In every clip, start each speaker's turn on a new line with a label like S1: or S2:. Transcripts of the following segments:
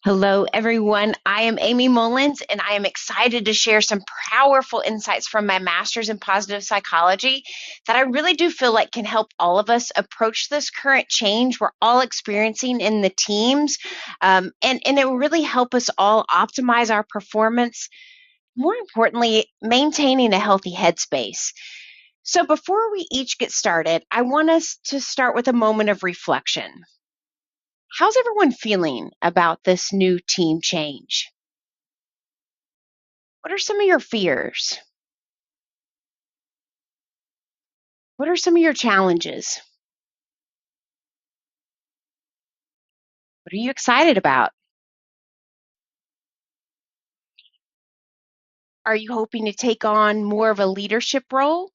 S1: Hello, everyone. I am Amy Mullins, and I am excited to share some powerful insights from my master's in positive psychology that I really do feel like can help all of us approach this current change we're all experiencing in the teams. And it will really help us all optimize our performance. More importantly, maintaining a healthy headspace. So, before we each get started, I want us to start with a moment of reflection. How's everyone feeling about this new team change? What are some of your fears? What are some of your challenges? What are you excited about? Are you hoping to take on more of a leadership role?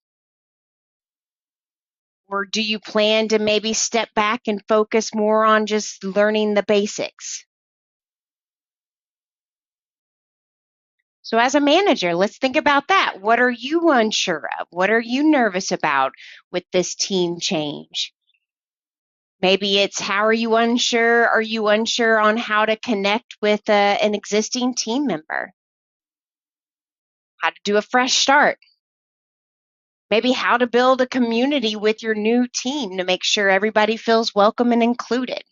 S1: Or do you plan to maybe step back and focus more on just learning the basics? So, as a manager, let's think about that. What are you unsure of? What are you nervous about with this team change? Maybe it's how are you unsure? Are you unsure on how to connect with an existing team member? How to do a fresh start? Maybe how to build a community with your new team to make sure everybody feels welcome and included.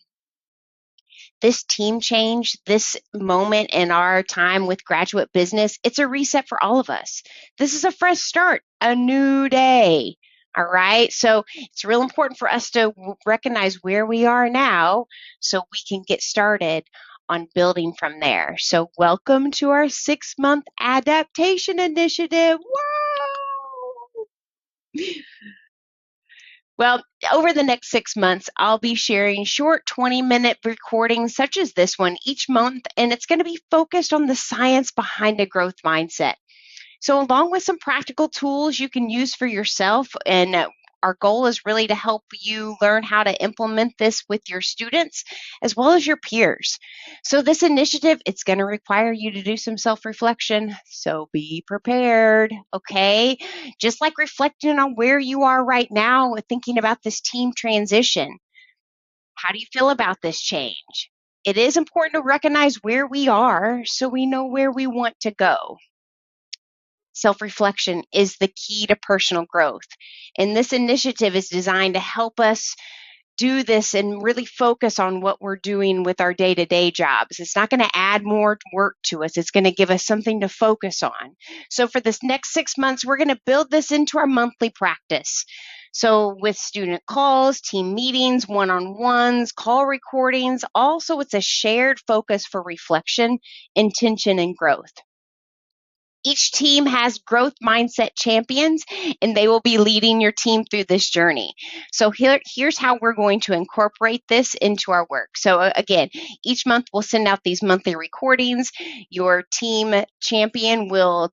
S1: This team change, this moment in our time with graduate business, it's a reset for all of us. This is a fresh start, a new day. All right. So it's real important for us to recognize where we are now so we can get started on building from there. So, welcome to our 6 month adaptation initiative. Wow! Well, over the next 6 months, I'll be sharing short 20-minute recordings such as this one each month, and it's going to be focused on the science behind a growth mindset. So, along with some practical tools you can use for yourself, and our goal is really to help you learn how to implement this with your students as well as your peers. So, this initiative, it's going to require you to do some self-reflection. So, be prepared, okay? Just like reflecting on where you are right now with thinking about this team transition. How do you feel about this change? It is important to recognize where we are so we know where we want to go. Self reflection is the key to personal growth. And this initiative is designed to help us do this and really focus on what we're doing with our day to day jobs. It's not going to add more work to us, it's going to give us something to focus on. So, for this next 6 months, we're going to build this into our monthly practice. So, with student calls, team meetings, one on ones, call recordings, also, it's a shared focus for reflection, intention, and growth. Each team has growth mindset champions, and they will be leading your team through this journey. So here's how we're going to incorporate this into our work. So again, each month we'll send out these monthly recordings. Your team champion will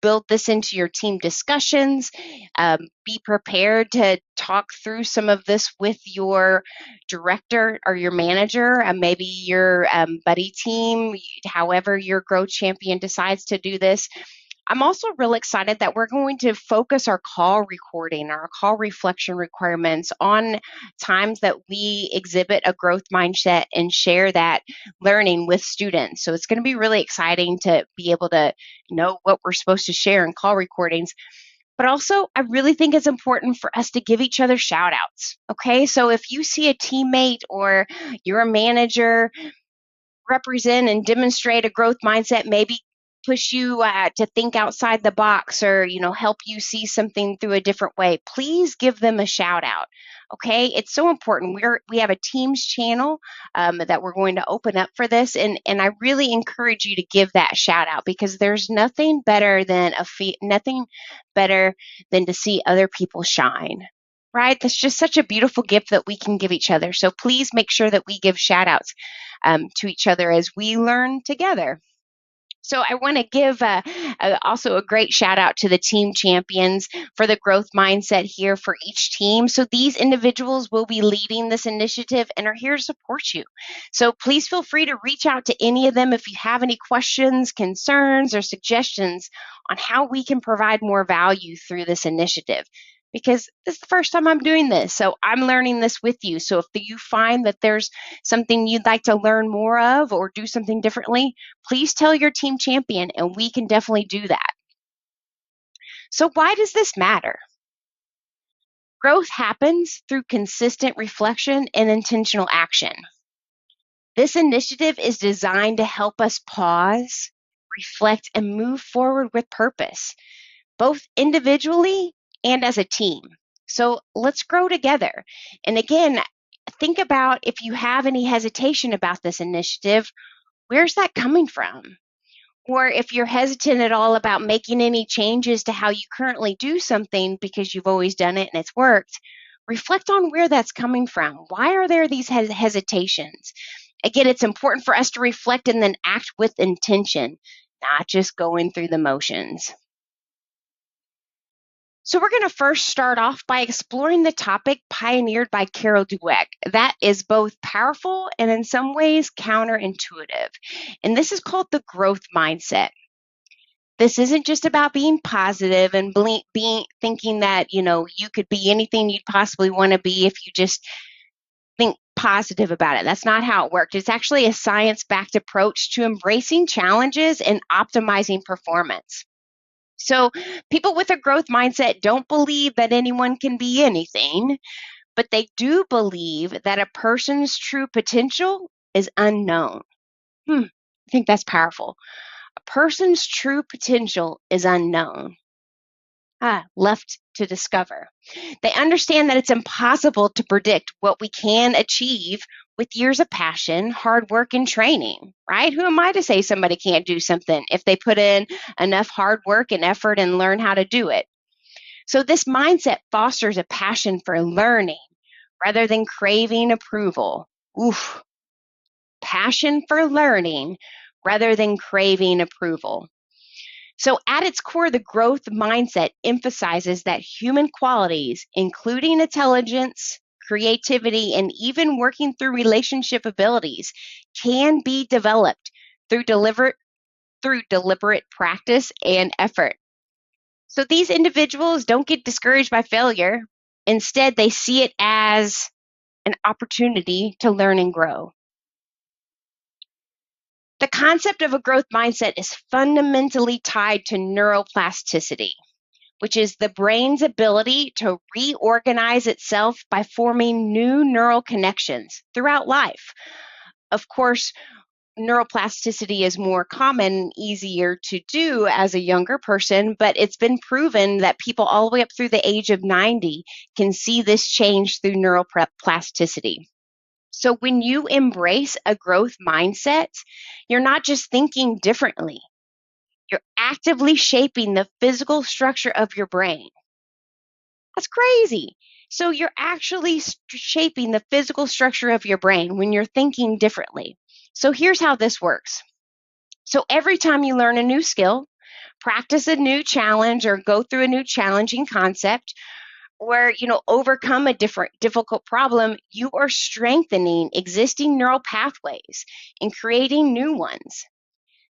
S1: build this into your team discussions. Be prepared to talk through some of this with your director or your manager, maybe your buddy team, however your growth champion decides to do this. I'm also real excited that we're going to focus our call recording, our call reflection requirements on times that we exhibit a growth mindset and share that learning with students. So it's going to be really exciting to be able to know what we're supposed to share in call recordings. But also, I really think it's important for us to give each other shout outs. Okay. So if you see a teammate or you're a manager represent and demonstrate a growth mindset, maybe push you to think outside the box or help you see something through a different way, please give them a shout out. Okay, it's so important. We have a teams channel that we're going to open up for this, and I really encourage you to give that shout out, because there's nothing better than nothing better than to see other people shine. Right? That's just such a beautiful gift that we can give each other. So please make sure that we give shout outs to each other as we learn together. So I want to give also a great shout out to the team champions for the growth mindset here for each team. So these individuals will be leading this initiative and are here to support you. So please feel free to reach out to any of them if you have any questions, concerns, or suggestions on how we can provide more value through this initiative. because this is the first time I'm doing this. So I'm learning this with you. So if you find that there's something you'd like to learn more of or do something differently, please tell your team champion and we can definitely do that. So why does this matter? Growth happens through consistent reflection and intentional action. This initiative is designed to help us pause, reflect, and move forward with purpose, both individually and as a team. So let's grow together. And again, think about if you have any hesitation about this initiative, where's that coming from? Or if you're hesitant at all about making any changes to how you currently do something because you've always done it and it's worked, reflect on where that's coming from. Why are there these hesitations? Again, it's important for us to reflect and then act with intention, not just going through the motions. So we're going to first start off by exploring the topic pioneered by Carol Dweck. That is both powerful and in some ways counterintuitive. And this is called the growth mindset. This isn't just about being positive and thinking that, you could be anything you'd possibly want to be if you just think positive about it. That's not how it worked. It's actually a science-backed approach to embracing challenges and optimizing performance. So people with a growth mindset don't believe that anyone can be anything, but they do believe that a person's true potential is unknown. I think that's powerful. A person's true potential is unknown. Left to discover. They understand that it's impossible to predict what we can achieve with years of passion, hard work, and training, right? Who am I to say somebody can't do something if they put in enough hard work and effort and learn how to do it? So this mindset fosters a passion for learning rather than craving approval. Oof. Passion for learning rather than craving approval. So, at its core, the growth mindset emphasizes that human qualities, including intelligence, creativity, and even working through relationship abilities, can be developed through deliberate practice and effort. So, these individuals don't get discouraged by failure. Instead, they see it as an opportunity to learn and grow. The concept of a growth mindset is fundamentally tied to neuroplasticity, which is the brain's ability to reorganize itself by forming new neural connections throughout life. Of course, neuroplasticity is more common, easier to do as a younger person, but it's been proven that people all the way up through the age of 90 can see this change through neuroplasticity. So when you embrace a growth mindset, you're not just thinking differently, you're actively shaping the physical structure of your brain. That's crazy. So you're actually shaping the physical structure of your brain when you're thinking differently. So here's how this works. So every time you learn a new skill, practice a new challenge or go through a new challenging concept, or overcome a difficult problem, you are strengthening existing neural pathways and creating new ones.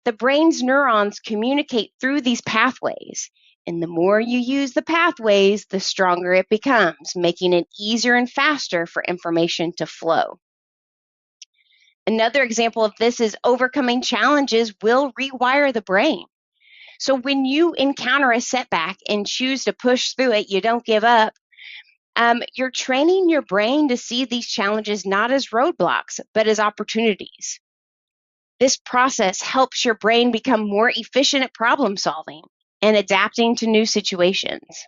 S1: The brain's neurons communicate through these pathways, and the more you use the pathways, the stronger it becomes, making it easier and faster for information to flow. Another example of this is overcoming challenges will rewire the brain. So when you encounter a setback and choose to push through it, you don't give up, you're training your brain to see these challenges not as roadblocks, but as opportunities. This process helps your brain become more efficient at problem solving and adapting to new situations.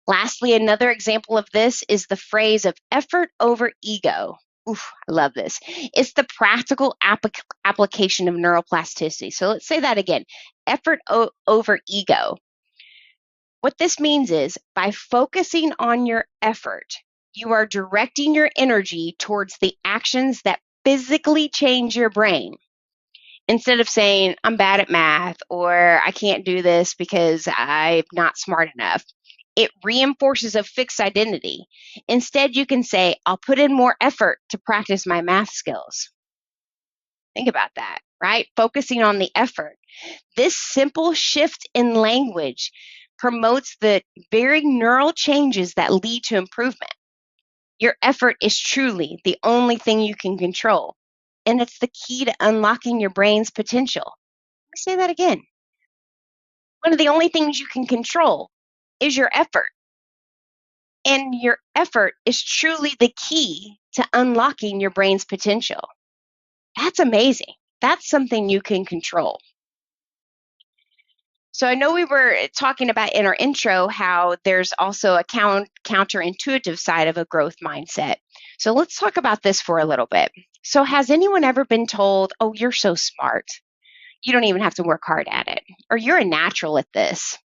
S1: Lastly, another example of this is the phrase of effort over ego. Oof, I love this. It's the practical application of neuroplasticity. So let's say that again, effort over ego. What this means is by focusing on your effort, you are directing your energy towards the actions that physically change your brain. Instead of saying, I'm bad at math or I can't do this because I'm not smart enough, it reinforces a fixed identity. Instead, you can say, I'll put in more effort to practice my math skills. Think about that, right? Focusing on the effort. This simple shift in language promotes the very neural changes that lead to improvement. Your effort is truly the only thing you can control, and it's the key to unlocking your brain's potential. Let me say that again. One of the only things you can control is your effort, and your effort is truly the key to unlocking your brain's potential. That's amazing. That's something you can control. So I know we were talking about in our intro how there's also a counterintuitive side of a growth mindset. So let's talk about this for a little bit. So has anyone ever been told, "Oh, you're so smart. You don't even have to work hard at it," or "You're a natural at this"?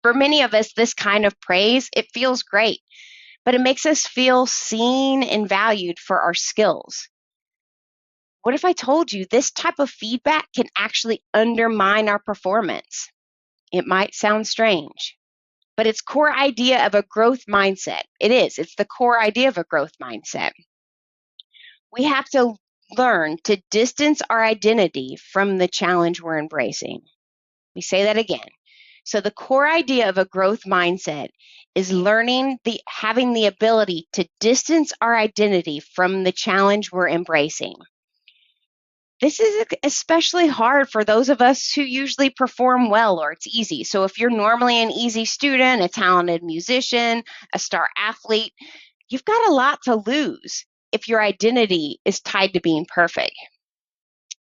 S1: For many of us, this kind of praise, it feels great, but it makes us feel seen and valued for our skills. What if I told you this type of feedback can actually undermine our performance? It might sound strange, but it's core idea of a growth mindset. It is. It's the core idea of a growth mindset. We have to learn to distance our identity from the challenge we're embracing. We say that again. So the core idea of a growth mindset is having the ability to distance our identity from the challenge we're embracing. This is especially hard for those of us who usually perform well or it's easy. So if you're normally an easy student, a talented musician, a star athlete, you've got a lot to lose if your identity is tied to being perfect.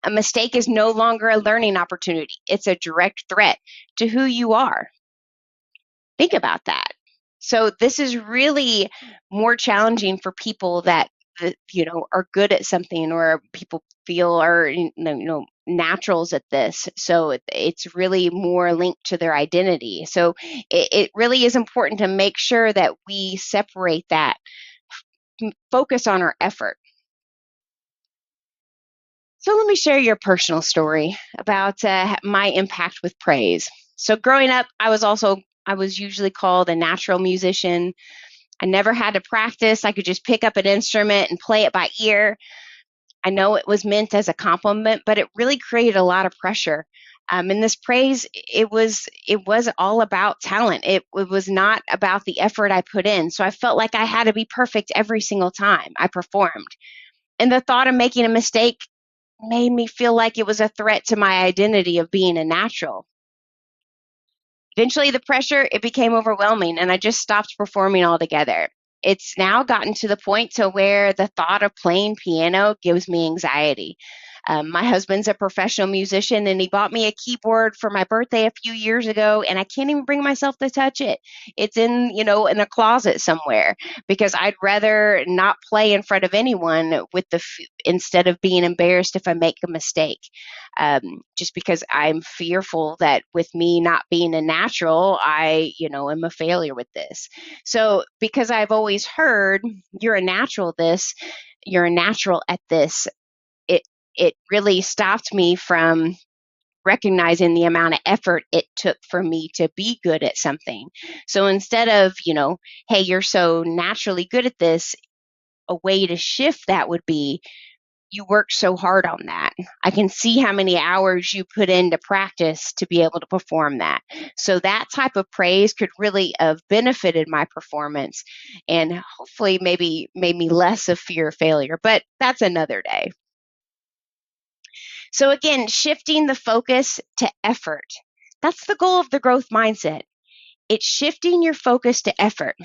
S1: A mistake is no longer a learning opportunity. It's a direct threat to who you are. Think about that. So this is really more challenging for people that are good at something, or people feel are naturals at this. So it's really more linked to their identity. So it really is important to make sure that we separate that, focus on our effort. So let me share your personal story about my impact with praise. So growing up, I was usually called a natural musician. I never had to practice. I could just pick up an instrument and play it by ear. I know it was meant as a compliment, but it really created a lot of pressure. And this praise, it was all about talent. It was not about the effort I put in. So I felt like I had to be perfect every single time I performed. And the thought of making a mistake made me feel like it was a threat to my identity of being a natural. Eventually, the pressure, it became overwhelming, and I just stopped performing altogether. It's now gotten to the point to where the thought of playing piano gives me anxiety. My husband's a professional musician, and he bought me a keyboard for my birthday a few years ago, and I can't even bring myself to touch it. It's in a closet somewhere, because I'd rather not play in front of anyone instead of being embarrassed if I make a mistake. Just because I'm fearful that with me not being a natural, am a failure with this. So because I've always heard you're a natural at this, it it really stopped me from recognizing the amount of effort it took for me to be good at something. So instead of, hey, you're so naturally good at this, a way to shift that would be, you worked so hard on that. I can see how many hours you put into practice to be able to perform that. So that type of praise could really have benefited my performance and hopefully maybe made me less of fear of failure. But that's another day. So again, shifting the focus to effort. That's the goal of the growth mindset. It's shifting your focus to effort.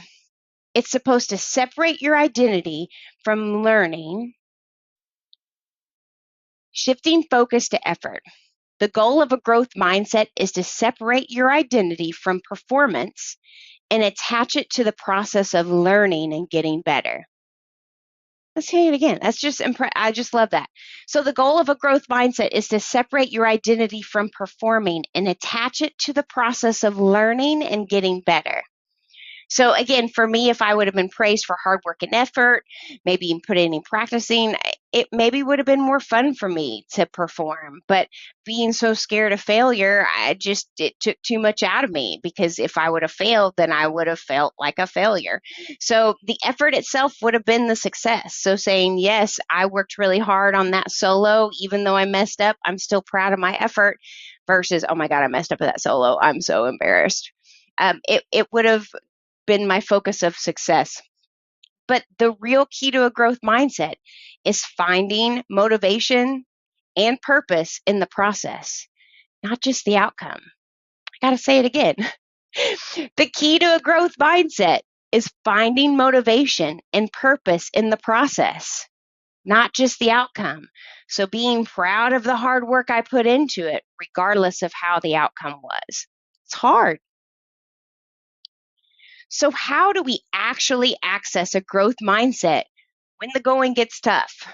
S1: It's supposed to separate your identity from learning. Shifting focus to effort. The goal of a growth mindset is to separate your identity from performance and attach it to the process of learning and getting better. Let's hear it again. I just love that. So the goal of a growth mindset is to separate your identity from performing and attach it to the process of learning and getting better. So again, for me, if I would have been praised for hard work and effort, maybe putting in practicing, it maybe would have been more fun for me to perform. But being so scared of failure, it took too much out of me, because if I would have failed, then I would have felt like a failure. So the effort itself would have been the success. So saying, yes, I worked really hard on that solo, even though I messed up, I'm still proud of my effort, versus, oh my God, I messed up at that solo. I'm so embarrassed. it would have been my focus of success. But the real key to a growth mindset is finding motivation and purpose in the process, not just the outcome. I got to say it again. The key to a growth mindset is finding motivation and purpose in the process, not just the outcome. So being proud of the hard work I put into it, regardless of how the outcome was. It's hard. So, how do we actually access a growth mindset when the going gets tough?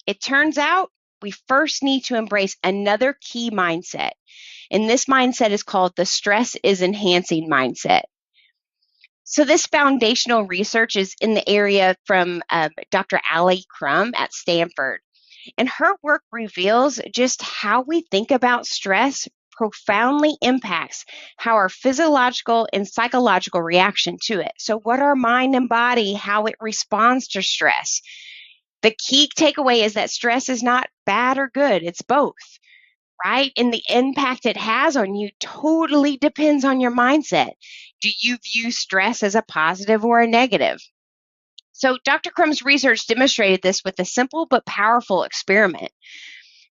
S1: It turns out we first need to embrace another key mindset. And this mindset is called the stress is enhancing mindset. So, this foundational research is in the area from Dr. Ali Crum at Stanford. And her work reveals just how we think about stress profoundly impacts how our physiological and psychological reaction to it. So, what our mind and body, how it responds to stress. The key takeaway is that stress is not bad or good, it's both, right? And the impact it has on you totally depends on your mindset. Do you view stress as a positive or a negative? So, Dr. Crum's research demonstrated this with a simple but powerful experiment.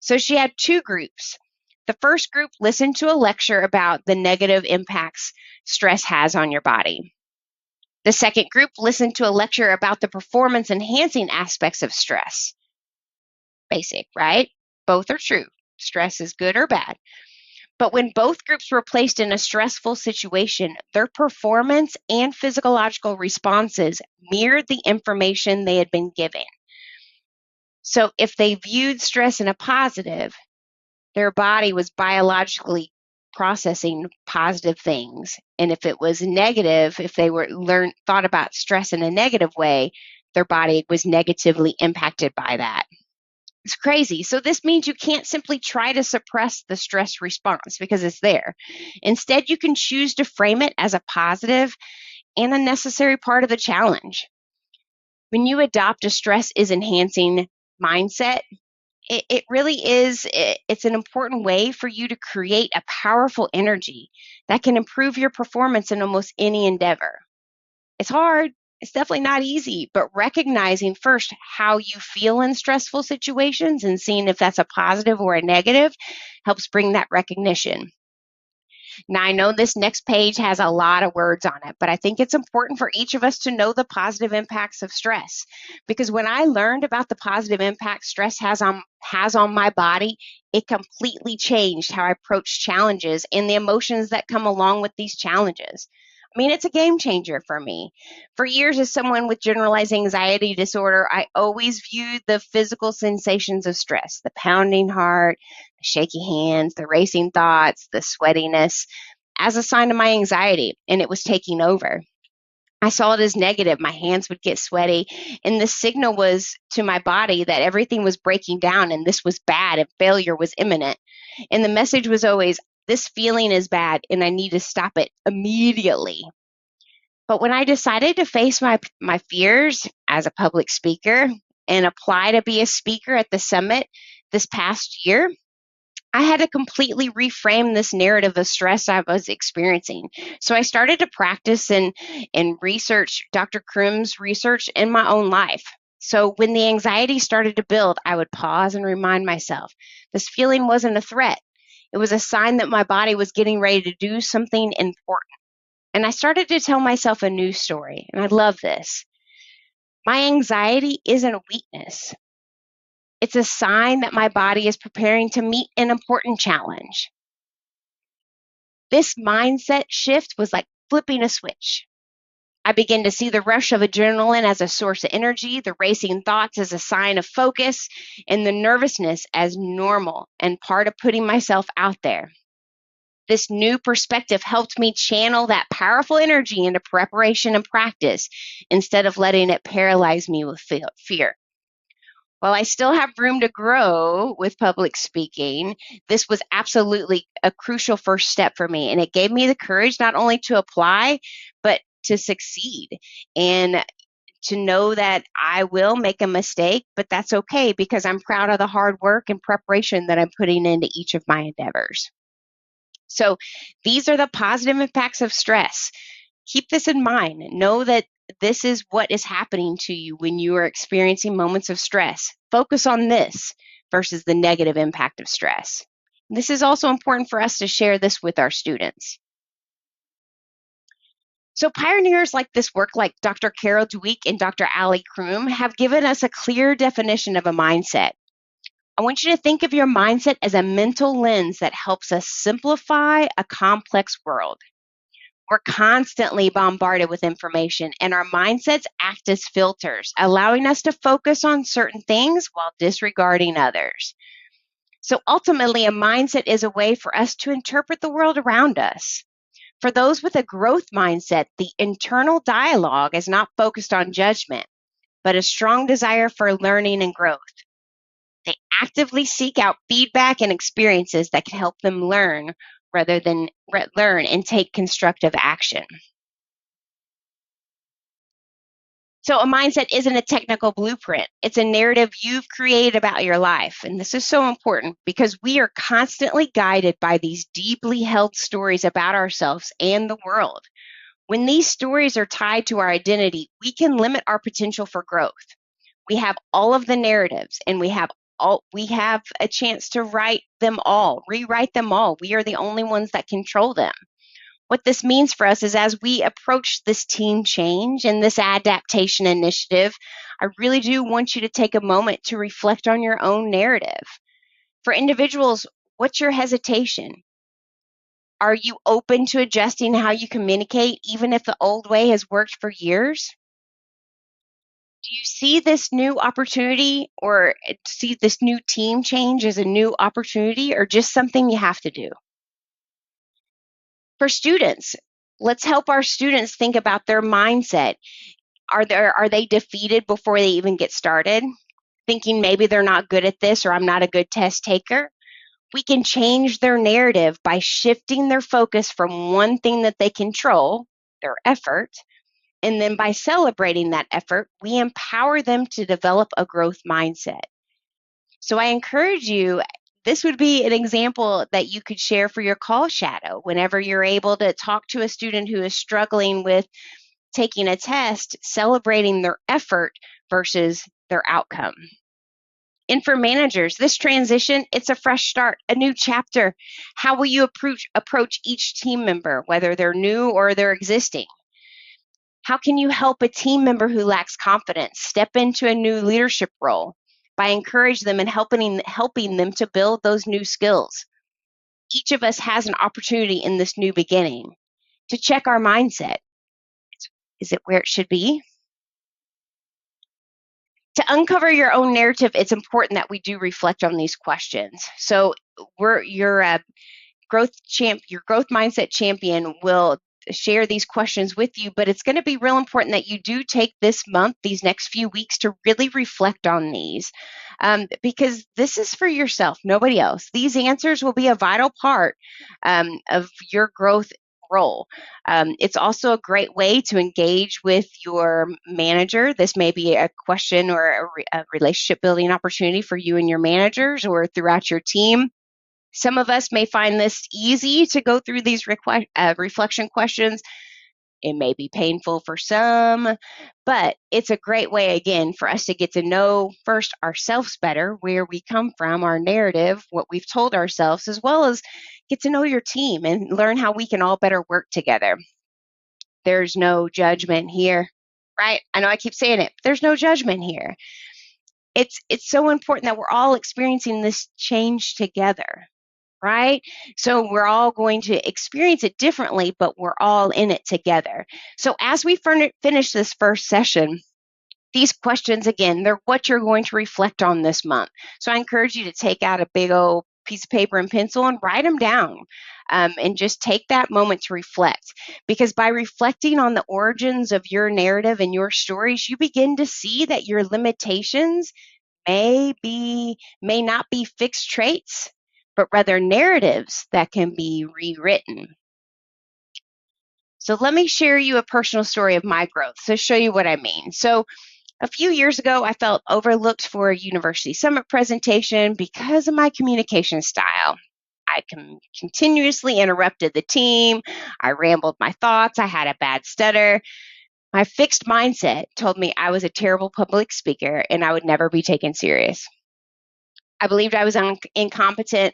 S1: So, she had two groups. The first group listened to a lecture about the negative impacts stress has on your body. The second group listened to a lecture about the performance enhancing aspects of stress. Basic, right? Both are true. Stress is good or bad. But when both groups were placed in a stressful situation, their performance and physiological responses mirrored the information they had been given. So if they viewed stress in a positive, their body was biologically processing positive things. And if it was negative, if they thought about stress in a negative way, their body was negatively impacted by that. It's crazy. So this means you can't simply try to suppress the stress response because it's there. Instead, you can choose to frame it as a positive and a necessary part of the challenge. When you adopt a stress is enhancing mindset, it really is, it's an important way for you to create a powerful energy that can improve your performance in almost any endeavor. It's hard. It's definitely not easy, but recognizing first how you feel in stressful situations and seeing if that's a positive or a negative helps bring that recognition. Now, I know this next page has a lot of words on it, but I think it's important for each of us to know the positive impacts of stress. Because when I learned about the positive impact stress has on my body, it completely changed how I approach challenges and the emotions that come along with these challenges. I mean, it's a game changer for me. For years, as someone with generalized anxiety disorder, I always viewed the physical sensations of stress, the pounding heart, the shaky hands, the racing thoughts, the sweatiness, as a sign of my anxiety, and it was taking over. I saw it as negative. My hands would get sweaty, and the signal was to my body that everything was breaking down and this was bad and failure was imminent. And the message was always, this feeling is bad and I need to stop it immediately. But when I decided to face my fears as a public speaker and apply to be a speaker at the summit this past year, I had to completely reframe this narrative of stress I was experiencing. So I started to practice and research Dr. Crum's research in my own life. So when the anxiety started to build, I would pause and remind myself, this feeling wasn't a threat. It was a sign that my body was getting ready to do something important. And I started to tell myself a new story, and I love this. My anxiety isn't a weakness. It's a sign that my body is preparing to meet an important challenge. This mindset shift was like flipping a switch. I began to see the rush of adrenaline as a source of energy, the racing thoughts as a sign of focus, and the nervousness as normal and part of putting myself out there. This new perspective helped me channel that powerful energy into preparation and practice instead of letting it paralyze me with fear. While I still have room to grow with public speaking, this was absolutely a crucial first step for me. And it gave me the courage not only to apply, but to succeed and to know that I will make a mistake, but that's okay because I'm proud of the hard work and preparation that I'm putting into each of my endeavors. So these are the positive impacts of stress. Keep this in mind. Know that this is what is happening to you when you are experiencing moments of stress. Focus on this versus the negative impact of stress. This is also important for us to share this with our students. So pioneers like this work, like Dr. Carol Dweck and Dr. Ali Kroom, have given us a clear definition of a mindset. I want you to think of your mindset as a mental lens that helps us simplify a complex world. We're constantly bombarded with information, and our mindsets act as filters, allowing us to focus on certain things while disregarding others. So ultimately, a mindset is a way for us to interpret the world around us. For those with a growth mindset, the internal dialogue is not focused on judgment, but a strong desire for learning and growth. They actively seek out feedback and experiences that can help them learn rather than learn and take constructive action. So a mindset isn't a technical blueprint. It's a narrative you've created about your life. And this is so important because we are constantly guided by these deeply held stories about ourselves and the world. When these stories are tied to our identity, we can limit our potential for growth. We have all of the narratives and we have a chance to write them all, rewrite them all. We are the only ones that control them. What this means for us is as we approach this team change and this adaptation initiative, I really do want you to take a moment to reflect on your own narrative. For individuals, what's your hesitation? Are you open to adjusting how you communicate, even if the old way has worked for years? Do you see this new opportunity or see this new team change as a new opportunity or just something you have to do? For students, let's help our students think about their mindset. Are they defeated before they even get started? Thinking maybe they're not good at this or I'm not a good test taker? We can change their narrative by shifting their focus from one thing that they control, their effort, and then by celebrating that effort, we empower them to develop a growth mindset. So I encourage you, this would be an example that you could share for your call shadow whenever you're able to talk to a student who is struggling with taking a test, celebrating their effort versus their outcome. And for managers, this transition, it's a fresh start, a new chapter. How will you approach each team member, whether they're new or they're existing? How can you help a team member who lacks confidence step into a new leadership role by encouraging them and helping them to build those new skills? Each of us has an opportunity in this new beginning to check our mindset. Is it where it should be? To uncover your own narrative, it's important that we do reflect on these questions. So your growth mindset champion will share these questions with you, but it's going to be real important that you do take this month, these next few weeks, to really reflect on these, because this is for yourself, nobody else. These answers will be a vital part of your growth role. It's also a great way to engage with your manager. This may be a question or a relationship building opportunity for you and your managers or throughout your team. Some of us may find this easy to go through these reflection questions. It may be painful for some, but it's a great way, again, for us to get to know first ourselves better, where we come from, our narrative, what we've told ourselves, as well as get to know your team and learn how we can all better work together. There's no judgment here, right? I know I keep saying it. There's no judgment here. It's so important that we're all experiencing this change together, right? So we're all going to experience it differently, but we're all in it together. So as we finish this first session, these questions, again, they're what you're going to reflect on this month. So I encourage you to take out a big old piece of paper and pencil and write them down, and just take that moment to reflect. Because by reflecting on the origins of your narrative and your stories, you begin to see that your limitations may not be fixed traits, but rather narratives that can be rewritten. So let me share you a personal story of my growth to show you what I mean. So a few years ago, I felt overlooked for a university summit presentation because of my communication style. I continuously interrupted the team. I rambled my thoughts. I had a bad stutter. My fixed mindset told me I was a terrible public speaker and I would never be taken serious. I believed I was incompetent,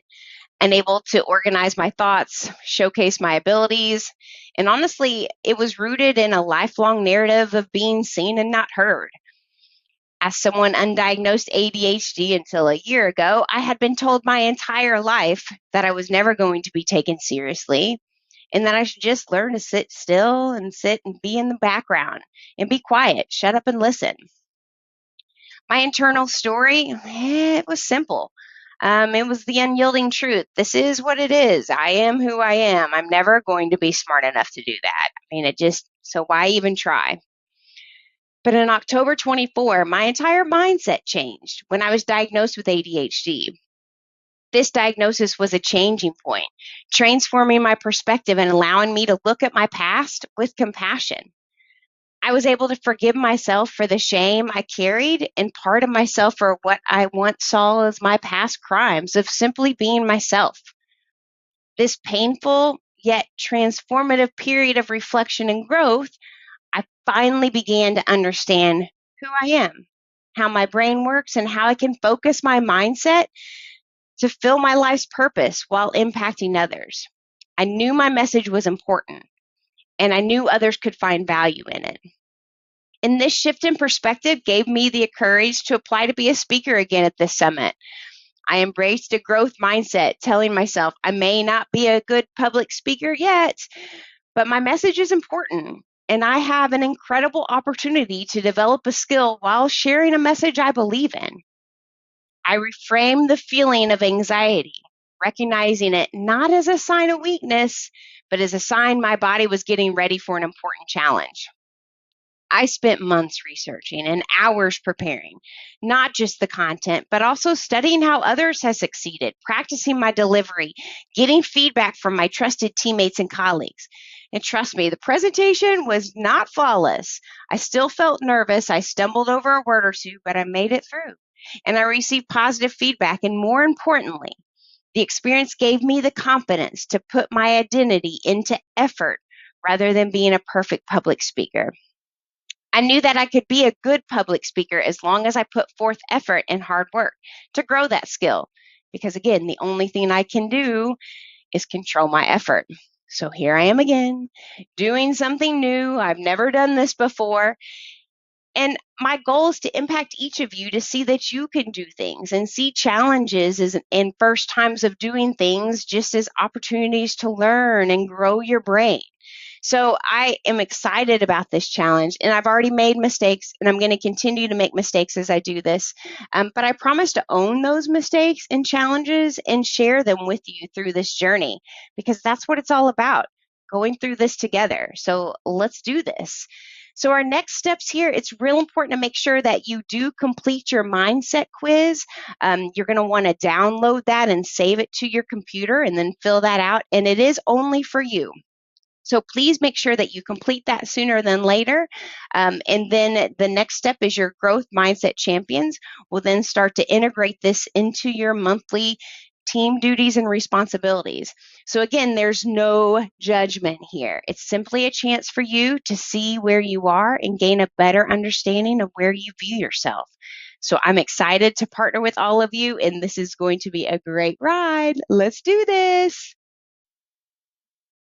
S1: unable to organize my thoughts, showcase my abilities. And honestly, it was rooted in a lifelong narrative of being seen and not heard. As someone undiagnosed ADHD until a year ago, I had been told my entire life that I was never going to be taken seriously and that I should just learn to sit still and sit and be in the background and be quiet, shut up and listen. My internal story, it was simple. It was the unyielding truth. This is what it is. I am who I am. I'm never going to be smart enough to do that. So why even try? But in October 24, my entire mindset changed when I was diagnosed with ADHD. This diagnosis was a changing point, transforming my perspective and allowing me to look at my past with compassion. I was able to forgive myself for the shame I carried and part of myself for what I once saw as my past crimes of simply being myself. This painful yet transformative period of reflection and growth, I finally began to understand who I am, how my brain works, and how I can focus my mindset to fill my life's purpose while impacting others. I knew my message was important, and I knew others could find value in it. And this shift in perspective gave me the courage to apply to be a speaker again at this summit. I embraced a growth mindset, telling myself I may not be a good public speaker yet, but my message is important. And I have an incredible opportunity to develop a skill while sharing a message I believe in. I reframed the feeling of anxiety, recognizing it not as a sign of weakness, but as a sign my body was getting ready for an important challenge. I spent months researching and hours preparing, not just the content, but also studying how others have succeeded, practicing my delivery, getting feedback from my trusted teammates and colleagues. And trust me, the presentation was not flawless. I still felt nervous. I stumbled over a word or two, but I made it through. And I received positive feedback. And more importantly, the experience gave me the confidence to put my identity into effort rather than being a perfect public speaker. I knew that I could be a good public speaker as long as I put forth effort and hard work to grow that skill. Because again, the only thing I can do is control my effort. So here I am again, doing something new. I've never done this before. And my goal is to impact each of you to see that you can do things and see challenges and first times of doing things just as opportunities to learn and grow your brain. So I am excited about this challenge, and I've already made mistakes, and I'm going to continue to make mistakes as I do this. But I promise to own those mistakes and challenges and share them with you through this journey, because that's what it's all about, going through this together. So let's do this. So our next steps here, it's real important to make sure that you do complete your mindset quiz. You're going to want to download that and save it to your computer and then fill that out. And it is only for you. So please make sure that you complete that sooner than later. And then the next step is your growth mindset champions will then start to integrate this into your monthly team duties and responsibilities. So again, there's no judgment here. It's simply a chance for you to see where you are and gain a better understanding of where you view yourself. So I'm excited to partner with all of you, and this is going to be a great ride. Let's do this.